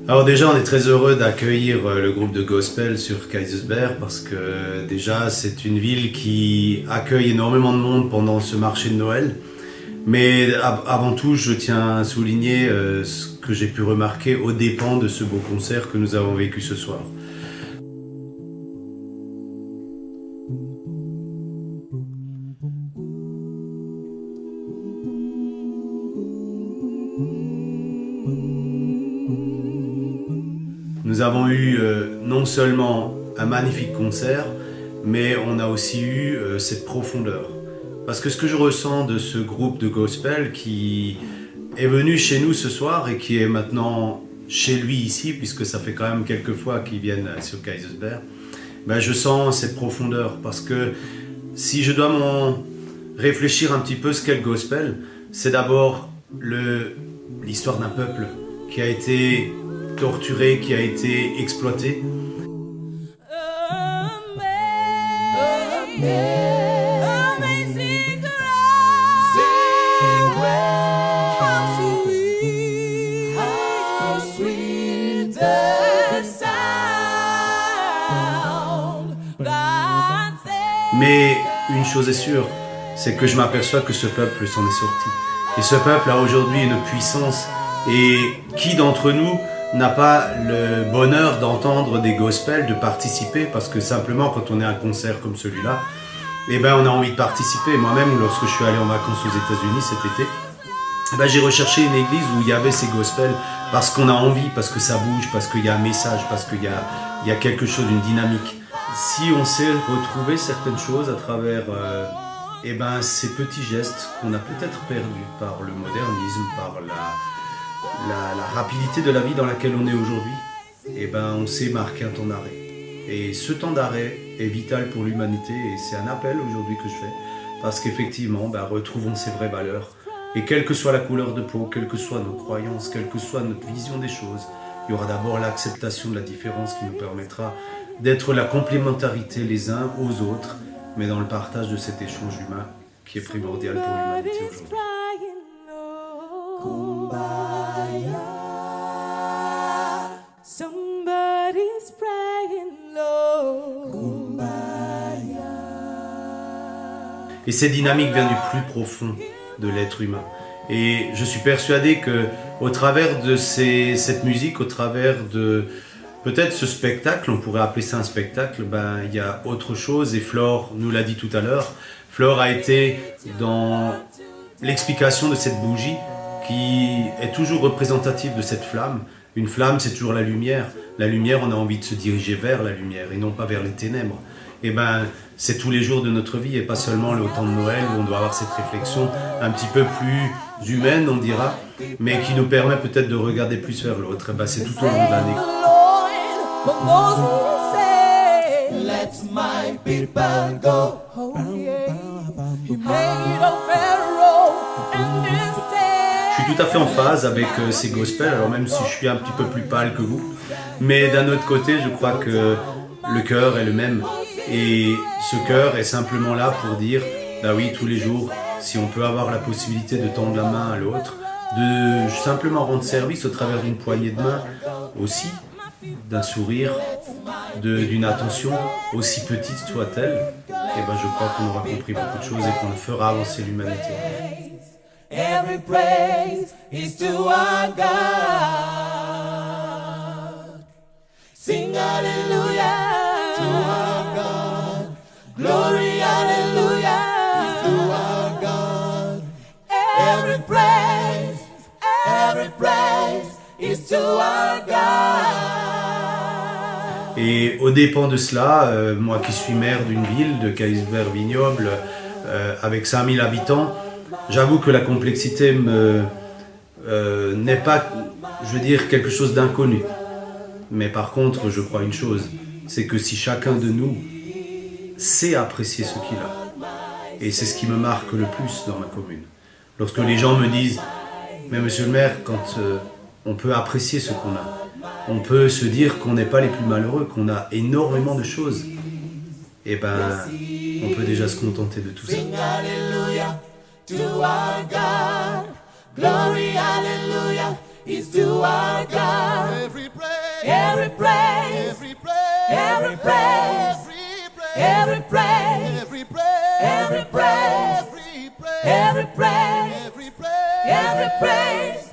Alors déjà, on est très heureux d'accueillir le groupe de gospel sur Kaysersberg parce que déjà, c'est une ville qui accueille énormément de monde pendant ce marché de Noël. Mais avant tout, je tiens à souligner ce que j'ai pu remarquer aux dépens de ce beau concert que nous avons vécu ce soir. Nous avons eu non seulement un magnifique concert, mais on a aussi eu cette profondeur. Parce que ce que je ressens de ce groupe de gospel qui est venu chez nous ce soir et qui est maintenant chez lui ici, puisque ça fait quand même quelques fois qu'ils viennent sur Kaysersberg, ben je sens cette profondeur. Parce que si je dois m'en réfléchir un petit peu ce qu'est le gospel, c'est d'abord l'histoire d'un peuple qui a été torturé, qui a été exploité. Mais une chose est sûre, c'est que je m'aperçois que ce peuple s'en est sorti. Et ce peuple a aujourd'hui une puissance. Et qui d'entre nous n'a pas le bonheur d'entendre des gospels, de participer, parce que simplement quand on est à un concert comme celui-là, eh ben on a envie de participer. Moi-même, lorsque je suis allé en vacances aux États-Unis cet été, eh ben j'ai recherché une église où il y avait ces gospels parce qu'on a envie, parce que ça bouge, parce qu'il y a un message, parce qu'il y a quelque chose, une dynamique. Si on sait retrouver certaines choses à travers eh ben, ces petits gestes qu'on a peut-être perdus par le modernisme, par la rapidité de la vie dans laquelle on est aujourd'hui, eh ben, on sait marquer un temps d'arrêt. Et ce temps d'arrêt est vital pour l'humanité et c'est un appel aujourd'hui que je fais parce qu'effectivement, ben, retrouvons ces vraies valeurs. Et quelle que soit la couleur de peau, quelles que soient nos croyances, quelle que soit notre vision des choses, il y aura d'abord l'acceptation de la différence qui nous permettra d'être la complémentarité les uns aux autres, mais dans le partage de cet échange humain qui est primordial pour l'humanité aujourd'hui. Somebody's praying low. Et cette dynamique vient du plus profond de l'être humain. Et je suis persuadé que au travers de cette musique, au travers de peut-être ce spectacle, on pourrait appeler ça un spectacle, ben, il y a autre chose et Flore nous l'a dit tout à l'heure. Flore a été dans l'explication de cette bougie qui est toujours représentative de cette flamme. Une flamme, c'est toujours la lumière. La lumière, on a envie de se diriger vers la lumière et non pas vers les ténèbres. Et ben, c'est tous les jours de notre vie et pas seulement le temps de Noël où on doit avoir cette réflexion un petit peu plus humaine, on dira, mais qui nous permet peut-être de regarder plus vers l'autre. Et ben, c'est tout au long de l'année. But Moses said, let my people go. Oh yeah, he made a Pharaoh and instead. Je suis tout à fait en phase avec ces gospels, alors même si je suis un petit peu plus pâle que vous. Mais d'un autre côté, je crois que le cœur est le même. Et ce cœur est simplement là pour dire, bah oui, tous les jours, si on peut avoir la possibilité de tendre la main à l'autre, de simplement rendre service au travers d'une poignée de main aussi, d'un sourire, d'une attention, aussi petite soit-elle, et ben je crois qu'on aura compris beaucoup de choses et qu'on fera avancer l'humanité. Every praise is to our God. Sing hallelujah to our God. Glory hallelujah to our God. Every praise is to our God. Et au dépens de cela, moi qui suis maire d'une ville de Kaysersberg-Vignoble avec 5000 habitants, j'avoue que la complexité n'est pas, je veux dire, quelque chose d'inconnu. Mais par contre, je crois une chose, c'est que si chacun de nous sait apprécier ce qu'il a, et c'est ce qui me marque le plus dans ma commune, lorsque les gens me disent « Mais monsieur le maire, quand on peut apprécier ce qu'on a, on peut se dire qu'on n'est pas les plus malheureux, qu'on a énormément de choses, et ben, on peut déjà se contenter de tout ça. » To our God, glory, hallelujah, is to our God. every praise, every praise, every praise, every praise, every praise, every praise, every praise, every praise, every praise, every praise, every praise.